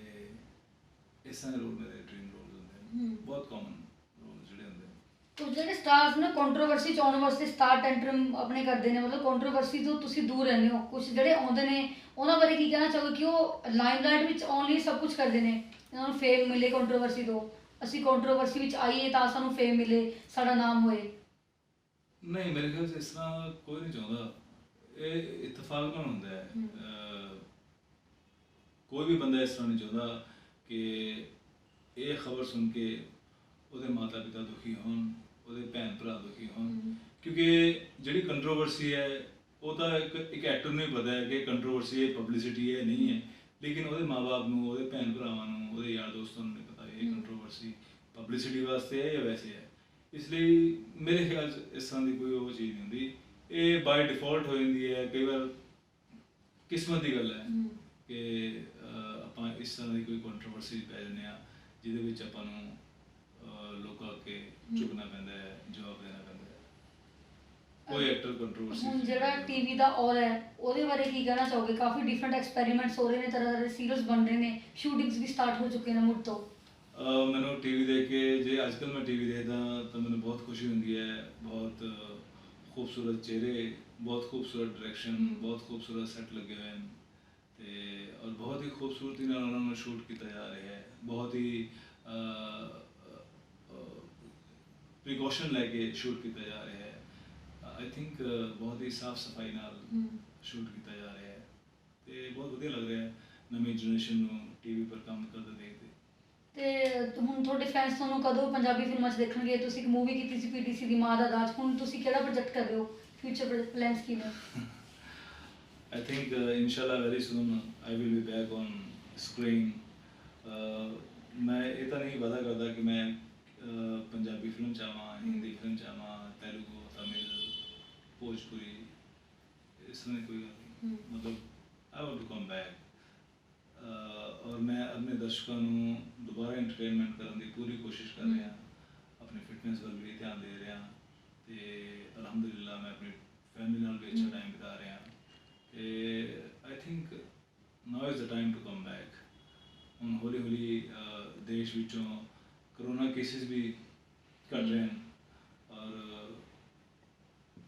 ਇਸ ਤਰ੍ਹਾਂ ਦੇ ਰੋਲ ਮੇਰੇ ਡ੍ਰੀਮ ਰੋਲ ਹੁੰਦੇ ਨੇ, ਬਹੁਤ ਕਾਮਨ ਰੋਲ ਜਿਹੜੇ ਹੁੰਦੇ ਨੇ। ਕੁਝ ਜਿਹੜੇ ਸਟਾਰਸ ਨੇ ਕੰਟਰੋਵਰਸੀ ਚ ਆਉਣ ਵਾਸਤੇ ਸਟਾਰ ਟੈਂਟਰਮ ਆਪਣੇ ਕਰਦੇ ਨੇ, ਮਤਲਬ ਕੰਟਰੋਵਰਸੀ ਤੋਂ ਤੁਸੀਂ ਦੂਰ ਰਹਿੰਦੇ ਹੋ। ਕੁਝ ਜਿਹੜੇ ਆਉਂਦੇ ਨੇ ਉਹਨਾਂ ਬਾਰੇ ਕੀ ਕਹਿਣਾ ਚਾਹੋਗੇ ਕਿ ਉਹ ਲਾਈਮਲਾਈਟ ਵਿੱਚ ਆਉਣ ਲਈ ਸਭ ਕੁਝ ਕਰਦੇ ਨੇ, ਇਹਨਾਂ ਨੂੰ ਫੇਮ ਮਿਲੇ ਕੰਟਰੋਵਰਸੀ ਤੋਂ, ਅਸੀਂ ਕੰਟਰੋਵਰਸੀ ਵਿੱਚ ਆਈਏ ਤਾਂ ਸਾਨੂੰ ਫੇਮ ਮਿਲੇ, ਸਾਡਾ ਨਾਮ ਹੋਏ। ਨਹੀਂ, ਮੇਰੇ ਖਿਆਲ 'ਚ ਇਸ ਤਰ੍ਹਾਂ ਕੋਈ ਨਹੀਂ ਚਾਹੁੰਦਾ, ਇਹ ਇਤਫਾਕ ਨਾਲ ਹੁੰਦਾ ਹੈ। ਕੋਈ ਵੀ ਬੰਦਾ ਇਸ ਤਰ੍ਹਾਂ ਨਹੀਂ ਚਾਹੁੰਦਾ ਕਿ ਇਹ ਖਬਰ ਸੁਣ ਕੇ ਉਹਦੇ ਮਾਤਾ ਪਿਤਾ ਦੁਖੀ ਹੋਣ, ਉਹਦੇ ਭੈਣ ਭਰਾ ਦੁਖੀ ਹੋਣ, ਕਿਉਂਕਿ ਜਿਹੜੀ ਕੰਟਰੋਵਰਸੀ ਹੈ ਉਹ ਤਾਂ ਇੱਕ ਐਕਟਰ ਨੂੰ ਹੀ ਪਤਾ ਹੈ ਕਿ ਕੰਟਰੋਵਰਸੀ ਹੈ, ਪਬਲਿਸਿਟੀ ਹੈ, ਨਹੀਂ ਹੈ, ਲੇਕਿਨ ਉਹਦੇ ਮਾਂ-ਬਾਪ ਨੂੰ, ਉਹਦੇ ਭੈਣ ਭਰਾਵਾਂ ਨੂੰ, ਉਹਦੇ ਯਾਰ ਦੋਸਤਾਂ ਨੂੰ ਨਹੀਂ ਪਤਾ ਇਹ ਕੰਟਰੋਵਰਸੀ ਪਬਲਿਸਿਟੀ ਵਾਸਤੇ ਹੈ ਜਾਂ ਵੈਸੇ ਹੈ। ਇਸ ਲਈ ਮੇਰੇ ਖਿਆਲ 'ਚ ਇਸ ਤਰ੍ਹਾਂ ਦੀ ਕੋਈ ਉਹ ਚੀਜ਼ ਨਹੀਂ ਹੁੰਦੀ, ਇਹ ਬਾਈ ਡਿਫਾਲਟ ਹੋ ਜਾਂਦੀ ਹੈ। ਕਈ ਵਾਰ ਕਿਸਮਤ ਦੀ ਗੱਲ ਹੈ ਕਿ ਆਪਾਂ ਇਸ ਤਰ੍ਹਾਂ ਦੀ ਕੋਈ ਕੰਟਰੋਵਰਸੀ ਪੈ ਜਾਂਦੇ ਹਾਂ ਜਿਹਦੇ ਵਿੱਚ ਆਪਾਂ ਨੂੰ ਲੋਕਾਂ ਅੱਗੇ ਝੁਕਣਾ ਪੈਂਦਾ ਹੈ, ਜਵਾਬ ਦੇਣਾ ਪੈਂਦਾ ਹੈ। ਕੋਈ ਐਕਟਰ ਕੰਟਰੋਵਰਸੀ ਹੁਣ ਜਿਹੜਾ ਟੀਵੀ ਦਾ ਔਰ ਹੈ ਉਹਦੇ ਬਾਰੇ ਕੀ ਕਹਿਣਾ ਚਾਹੋਗੇ? ਕਾਫੀ ਡਿਫਰੈਂਟ ਐਕਸਪੈਰੀਮੈਂਟਸ ਹੋ ਰਹੇ ਨੇ, ਤਰ੍ਹਾਂ ਤਰ੍ਹਾਂ ਦੇ ਸੀਰੀਅਲਸ ਬਣ ਰਹੇ ਨੇ, ਸ਼ੂਟਿੰਗਸ ਵੀ ਸਟਾਰਟ ਹੋ ਚੁੱਕੇ ਨੇ ਮੁੜ ਤੋਂ। ਮੈਨੂੰ ਟੀਵੀ ਦੇਖ ਕੇ, ਜੇ ਅੱਜ ਕੱਲ੍ਹ ਮੈਂ ਟੀਵੀ ਦੇਖਦਾ ਤਾਂ ਮੈਨੂੰ ਬਹੁਤ ਖੁਸ਼ੀ ਹੁੰਦੀ ਹੈ। ਬਹੁਤ ਖੂਬਸੂਰਤ ਚਿਹਰੇ, ਬਹੁਤ ਖੂਬਸੂਰਤ ਡਾਇਰੈਕਸ਼ਨ, ਬਹੁਤ ਖੂਬਸੂਰਤ ਸੈੱਟ ਲੱਗੇ ਹੋਏ ਹਨ, ਤੇ ਔਰ ਬਹੁਤ ਹੀ ਖੂਬਸੂਰਤੀ ਨਾਲ ਉਹਨਾਂ ਨੂੰ ਸ਼ੂਟ ਕੀਤਾ ਜਾ ਰਿਹਾ ਹੈ। ਬਹੁਤ ਹੀ ਪ੍ਰੀਕਾਸ਼ਨ ਲੈ ਕੇ ਸ਼ੂਟ ਕੀਤਾ ਜਾ ਰਿਹਾ ਹੈ। ਆਈ ਥਿੰਕ ਬਹੁਤ ਹੀ ਸਾਫ਼ ਸਫਾਈ ਨਾਲ ਸ਼ੂਟ ਕੀਤਾ ਜਾ ਰਿਹਾ ਹੈ, ਤੇ ਬਹੁਤ ਵਧੀਆ ਲੱਗ ਰਿਹਾ ਹੈ ਨਵੀਂ ਜਨਰੇਸ਼ਨ ਨੂੰ ਟੀਵੀ ਪਰ ਕੰਮ ਕਰਦੇ ਦੇਖਦੇ। ਤੇ ਹੁਣ ਤੁਹਾਡੇ ਫੈਨਸ ਤੁਹਾਨੂੰ ਕਦੋਂ ਪੰਜਾਬੀ ਫਿਲਮਾਂ 'ਚ ਦੇਖਣਗੇ? ਤੁਸੀਂ ਇੱਕ ਮੂਵੀ ਕੀਤੀ ਸੀ ਪੀਟੀਸੀ ਦੀ, ਮਾਂ ਦਾ ਦਾਜ, ਹੁਣ ਤੁਸੀਂ ਕਿਹੜਾ ਪ੍ਰੋਜੈਕਟ ਕਰ ਰਹੇ ਹੋ? ਫਿਊਚਰ ਪਲਾਨਸ ਕੀ ਨੇ? I think inshallah very soon I will be back on screen. मैं ਇਹ ਤਾਂ ਨਹੀਂ ਵਾਅਦਾ ਕਰਦਾ ਕਿ ਮੈਂ ਪੰਜਾਬੀ ਫਿਲਮ 'ਚ ਆਵਾਂ, ਹਿੰਦੀ ਫਿਲਮ 'ਚ ਆਵਾਂ, ਤੇਲਗੂ, ਤਮਿਲ, ਭੋਜਪੁਰੀ, ਇਸ ਤਰ੍ਹਾਂ ਦੀ ਕੋਈ ਗੱਲ ਨਹੀਂ। ਮਤਲਬ I want to come back, ਔਰ ਮੈਂ ਆਪਣੇ ਦਰਸ਼ਕਾਂ ਨੂੰ ਦੁਬਾਰਾ ਐਂਟਰਟੇਨਮੈਂਟ ਕਰਨ ਦੀ ਪੂਰੀ ਕੋਸ਼ਿਸ਼ ਕਰ ਰਿਹਾ, ਆਪਣੀ ਫਿਟਨੈਸ ਵੱਲ ਵੀ ਧਿਆਨ ਦੇ ਰਿਹਾ, ਤੇ ਅਲਹਮਦੁਲਿਲਾ ਮੈਂ ਆਪਣੀ ਫੈਮਿਲੀ ਨਾਲ ਵੀ ਅੱਛਾ ਟਾਈਮ ਬਿਤਾ ਰਿਹਾ। ਤੇ I think now is the time to come back. ਹੁਣ ਹੌਲੀ ਹੌਲੀ ਦੇਸ਼ ਵਿੱਚੋਂ ਕਰੋਨਾ ਕੇਸਿਸ ਵੀ ਘਟ ਰਹੇ ਹਨ, ਔਰ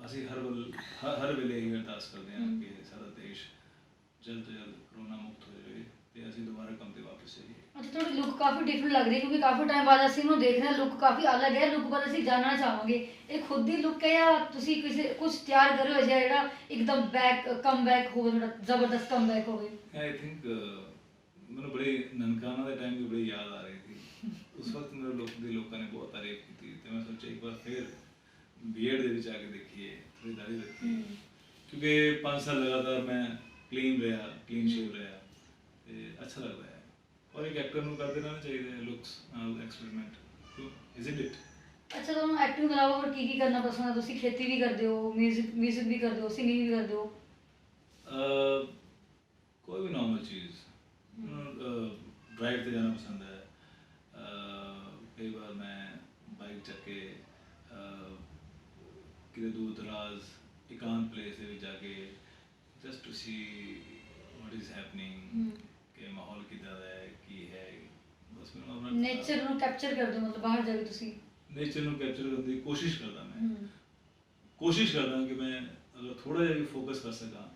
ਅਸੀਂ ਹਰ ਵੇਲੇ ਇਹ ਅਰਦਾਸ ਕਰਦੇ ਹਾਂ ਕਿ ਸਾਡਾ ਦੇਸ਼ ਜਲਦ ਤੋਂ ਜਲਦ ਕਰੋਨਾ ਮੁਕਤ ਹੋ ਜਾਵੇ ਤੇ ਅਸੀਂ ਦੁਬਾਰਾ ਕੰਮ ਤੇ ਵਾਪਸ ਆਈਏ। ਅੱਛਾ, ਤੁਹਾਡੀ ਲੁੱਕ ਕਾਫੀ ਡਿਫਰੈਂਟ ਲੱਗ ਰਹੀ ਹੈ ਕਿਉਂਕਿ ਕਾਫੀ ਟਾਈਮ ਬਾਅਦ ਅਸੀਂ ਇਹਨੂੰ ਦੇਖ ਰਹੇ ਹਾਂ, ਲੁੱਕ ਕਾਫੀ ਅਲੱਗ ਹੈ। ਲੁੱਕ ਬਾਰੇ ਅਸੀਂ ਜਾਣਨਾ ਚਾਹਾਂਗੇ, ਇਹ ਖੁਦ ਦੀ ਲੁੱਕ ਹੈ ਜਾਂ ਤੁਸੀਂ ਕਿਸੇ ਕੁਝ ਤਿਆਰ ਕਰੇ ਹੋ ਜਿਹੜਾ ਇੱਕਦਮ ਕਮ ਬੈਕ ਹੋਵੇ, ਥੋੜਾ ਜ਼ਬਰਦਸਤ ਕਮ ਬੈਕ ਹੋਵੇ? ਆਈ ਥਿੰਕ ਮੈਨੂੰ ਬੜੀ ਨਨਕਾਣਾ ਦੇ ਟਾਈਮ ਦੀ ਬੜੀ ਯਾਦ ਆ ਰਹੀ ਸੀ। ਉਸ ਵਕਤ ਮੇਰੇ ਲੋਕਾਂ ਨੇ ਬਹੁਤ ਤਾਰੀਫ ਕੀਤੀ, ਤੇ ਮੈਂ ਸੋਚਿਆ ਇੱਕ ਵਾਰ ਫਿਰ ਬੀਐਡ ਦੇ ਵਿੱਚ ਆ ਕੇ ਦੇਖੀਏ, ਥੋੜੀ ਦਾੜੀ ਰੱਖੀ, ਕਿਉਂਕਿ 5 ਸਾਲ ਲਗਾਤਾਰ ਮੈਂ ਕਲੀਨ ਸ਼ੇਵ ਰਿਹਾ, ਤੇ ਅੱਛਾ ਲੱਗਦਾ ਹੈ। ਔਰ ਇੱਕ ਐਕਟਰ ਨੂੰ ਕਰਦੇ ਰਹਿਣਾ ਚਾਹੀਦਾ ਹੈ ਲੁੱਕਸ ਨਾਲ ਐਕਸਪੈਰੀਮੈਂਟ, ਇਜ਼ਨਟ ਇਟ? ਅੱਛਾ, ਤੁਹਾਨੂੰ ਐਕਟਿੰਗ ਤੋਂ ਇਲਾਵਾ ਹੋਰ ਕੀ ਕਰਨਾ ਪਸੰਦ ਹੈ? ਤੁਸੀਂ ਖੇਤੀ ਵੀ ਕਰਦੇ ਹੋ, ਮਿਊਜ਼ਿਕ ਵੀ ਕਰਦੇ ਹੋ, ਸਿੰਗਿੰਗ ਵੀ ਕਰਦੇ ਹੋ? ਕੋਈ ਵੀ ਨੋਰਮਲ ਚੀਜ਼। ਡਰਾਈਵ ਤੇ ਜਾਣਾ ਪਸੰਦ ਹੈ। ਕਈ ਵਾਰ ਮੈਂ ਬਾਈਕ ਚੱਕ ਕੇ ਕਿਤੇ ਦੂਰ ਦਰਾਜ਼ ਇਕਾਂਤ ਪਲੇਸ ਦੇ ਵਿੱਚ ਜਾ ਕੇ just to see what is happening, ਕਿ ਮਾਹੌਲ ਕਿੱਦਾਂ ਦਾ ਹੈ, ਕੀ ਹੈ, ਬਸ ਮੈਨੂੰ ਆਪਣਾ ਨੇਚਰ ਨੂੰ ਕੈਪਚਰ ਕਰਦੇ ਹੋ, ਮਤਲਬ ਬਾਹਰ ਜਾ ਕੇ ਤੁਸੀਂ ਨੇਚਰ ਨੂੰ ਕੈਪਚਰ ਕਰਨ ਦੀ ਕੋਸ਼ਿਸ਼ ਕਰਦਾ। ਮੈਂ ਕੋਸ਼ਿਸ਼ ਕਰਦਾ ਕਿ ਮੈਂ ਅਗਰ ਥੋੜ੍ਹਾ ਜਿਹਾ ਵੀ ਫੋਕਸ ਕਰ ਸਕਾਂ,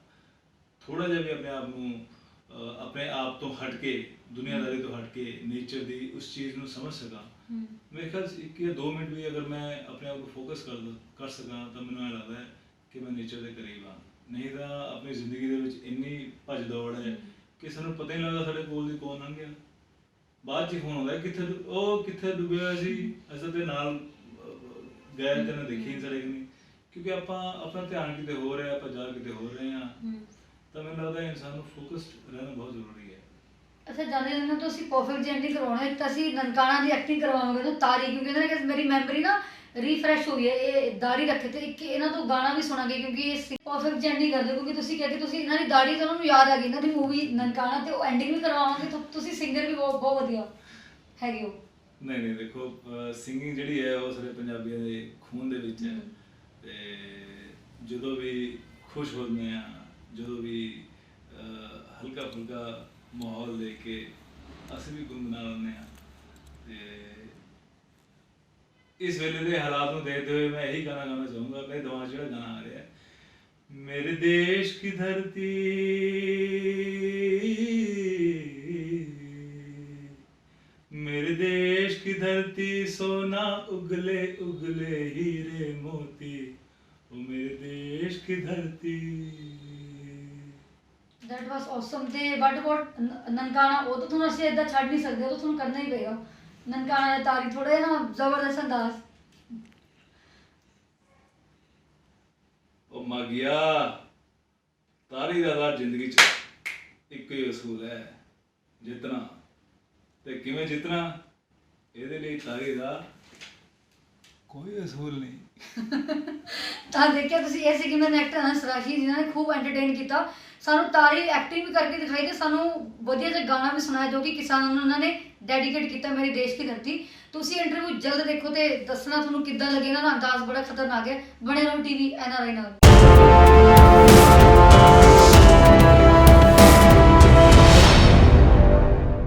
ਥੋੜ੍ਹਾ ਜਿਹਾ ਵੀ ਆਪਣੇ ਆਪ ਨੂੰ ਆਪਣੇ ਆਪ ਤੋਂ ਹਟ ਕੇ, ਦੁਨੀਆਦਾਰੀ ਤੋਂ ਹਟ ਕੇ ਨੇਚਰ ਦੀ ਉਸ ਚੀਜ਼ ਨੂੰ ਸਮਝ ਸਕਾਂ। ਮੇਰੇ ਖਿਆਲ 'ਚ 1 ਜਾਂ 2 ਮਿੰਟ ਵੀ ਅਗਰ ਮੈਂ ਆਪਣੇ ਆਪ ਨੂੰ ਫੋਕਸ ਕਰ ਸਕਾਂ ਤਾਂ ਮੈਨੂੰ ਇਹ ਲੱਗਦਾ ਹੈ ਕਿ ਮੈਂ ਨੇਚਰ ਦੇ ਕਰੀਬ ਹਾਂ। ਨਹੀਂ ਤਾਂ ਆਪਣੀ ਜ਼ਿੰਦਗੀ ਦੇ ਵਿੱਚ ਇੰਨੀ ਭੱਜ ਦੌੜ ਹੈ ਕਿ ਸਾਨੂੰ ਪਤਾ ਹੀ ਨਹੀਂ ਲੱਗਦਾ ਸਾਡੇ ਕੋਲ ਦੀ ਕੌਣ ਲੰਘ ਗਿਆ। ਬਾਅਦ 'ਚ ਫੋਨ ਆਉਂਦਾ ਕਿੱਥੇ ਡੁੱਬਿਆ ਹੋਇਆ ਸੀ, ਅਸਾਂ ਤੇ ਨਾਲ ਗਏ ਤੇ ਨਾ ਦੇਖੀ ਨਹੀਂ ਸਾਡੇ ਨਹੀਂ, ਕਿਉਂਕਿ ਆਪਾਂ ਆਪਣਾ ਧਿਆਨ ਕਿਤੇ ਹੋ ਰਿਹਾ, ਆਪਾਂ ਜਾ ਕਿਤੇ ਹੋ ਰਹੇ ਹਾਂ। ਤਾਂ ਮੈਨੂੰ ਲੱਗਦਾ ਇਨਸਾਨ ਨੂੰ ਫੋਕਸਡ ਰਹਿਣਾ ਬਹੁਤ ਜ਼ਰੂਰੀ ਹੈ। ਅੱਛਾ ਜਾਂਦੇ ਜਾਂਦੇ ਤਾਂ ਅਸੀਂ ਪਰਫੈਕਟ ਐਂਡਿੰਗ ਕਰਵਾਉਣਾ ਇੱਕ ਤਾਂ ਅਸੀਂ ਨਨਕਾਣਾ ਦੀ ਐਕਟਿੰਗ ਕਰਵਾਵਾਂਗੇ ਤਾਂ ਤਾਰੀ ਕਿਉਂਕਿ ਇਹਨਾਂ ਨੇ ਕਿਹਾ ਮੇਰੀ ਮੈਮਰੀ ਨਾ ਰੀਫਰੈਸ਼ ਹੋਈ ਹੈ ਇਹ ਦਾੜੀ ਰੱਖੇ ਤੇ ਇੱਕ ਇਹਨਾਂ ਤੋਂ ਗਾਣਾ ਵੀ ਸੁਣਾਂਗੇ ਕਿਉਂਕਿ ਇਹ ਪਰਫੈਕਟ ਐਂਡਿੰਗ ਕਰਦੇ ਕਿਉਂਕਿ ਤੁਸੀਂ ਕਹਿੰਦੇ ਤੁਸੀਂ ਇਹਨਾਂ ਦੀ ਦਾੜੀ ਤਾਂ ਉਹਨਾਂ ਨੂੰ ਯਾਦ ਆ ਗਈ ਇਹਨਾਂ ਦੀ ਮੂਵੀ ਨਨਕਾਣਾ ਤੇ ਉਹ ਐਂਡਿੰਗ ਵੀ ਕਰਵਾਵਾਂਗੇ ਤਾਂ ਤੁਸੀਂ ਸਿੰਗਰ ਵੀ ਬਹੁਤ ਬਹੁਤ ਵਧੀਆ ਹੈਗੇ ਹੋ। ਨਹੀਂ ਨਹੀਂ ਦੇਖੋ ਸਿੰਗਿੰਗ ਜਿਹੜੀ ਹੈ ਉਹ ਸਾਰੇ ਪੰਜਾਬੀਆਂ ਦੇ ਖੂਨ ਦੇ ਵਿੱਚ ਹੈ ਤੇ ਜਦੋਂ ਵੀ ਖੁਸ਼ ਹੁੰਦੇ ਆ ਜਦੋਂ ਵੀ ਹਲਕਾ ਫੁਲਕਾ ਮਾਹੌਲ ਦੇਖ ਕੇ ਅਸੀਂ ਵੀ ਗੁੰਗਣਾ ਲੈਂਦੇ ਹਾਂ ਤੇ ਇਸ ਵੇਲੇ ਦੇ ਹਾਲਾਤ ਨੂੰ ਦੇਖਦੇ ਹੋਏ ਮੈਂ ਇਹੀ ਗਾਣਾ ਗਾਣਾ ਚਾਹੂੰਗਾ ਮੇਰੇ ਦਿਮਾਗ 'ਚ ਜਿਹੜਾ ਗਾਣਾ ਆ ਰਿਹਾ ਹੈ मेरे देश की धरती मेरे देश की धरती सोना उगले उगले हीरे मोती ओ मेरे देश की धरती। ਦੈਟ ਵਾਸ ਔਸਮ ਤੇ ਬਟ ਅਬਾਊਟ ਨਨਕਾਣਾ ਉਹ ਤਾਂ ਤੁਹਾਨੂੰ ਅਸੀਂ ਇਦਾਂ ਛੱਡ ਨਹੀਂ ਸਕਦੇ ਉਹ ਤਾਂ ਤੁਹਾਨੂੰ ਕਰਨਾ ਹੀ ਪਏਗਾ ਨਨਕਾਣਾ ਦਾ ਤਾਰੀ ਥੋੜਾ ਜਿਹਾ ਨਾ ਜ਼ਬਰਦਸਤ ਅੰਦਾਜ਼। ਉਹ ਮਾਗਿਆ ਤਾਰੀ ਦਾ ਤਾਂ ਜ਼ਿੰਦਗੀ 'ਚ ਇੱਕੋ ਹੀ ਅਸੂਲ ਹੈ ਜਿੱਤਣਾ ਤੇ ਕਿਵੇਂ ਜਿੱਤਣਾ ਇਹਦੇ ਲਈ ਤਾਰੀ ਦਾ ਕੋਈ ਅਸੂਲ ਨਹੀਂ। ਤਾਂ ਦੇਖਿਆ ਤੁਸੀਂ ਇਹ ਸੀ ਕਿ ਮੈਂ ਐਕਟਰ ਹਾਂ ਸਰਾਸ਼ੀ ਜਿਨ੍ਹਾਂ ਨੇ ਖੂਬ ਐਂਟਰਟੇਨ ਕੀਤਾ ਸਾਨੂੰ ਤਾਰੀ ਐਕਟਿੰਗ ਵੀ ਕਰਕੇ ਦਿਖਾਈ ਤੇ ਸਾਨੂੰ ਵਧੀਆ ਜਿਹਾ ਗਾਣਾ ਵੀ ਸੁਣਾਇਆ ਜੋ ਕਿ ਕਿਸਾਨਾਂ ਨੂੰ ਉਹਨਾਂ ਨੇ ਡੈਡੀਕੇਟ ਕੀਤਾ ਮੇਰੀ ਦੇਸ਼ ਦੀ ਧਰਤੀ। ਤੁਸੀਂ ਇੰਟਰਵਿਊ ਜਲਦ ਦੇਖੋ ਤੇ ਦੱਸਣਾ ਤੁਹਾਨੂੰ ਕਿੱਦਾਂ ਲੱਗੇ ਇਹਨਾਂ ਦਾ ਅੰਦਾਜ਼ ਬੜਾ ਖਤਰਨਾਕ ਹੈ। ਬਣੇ ਰਹੋ ਟੀਵੀ NRI ਨਾਲ।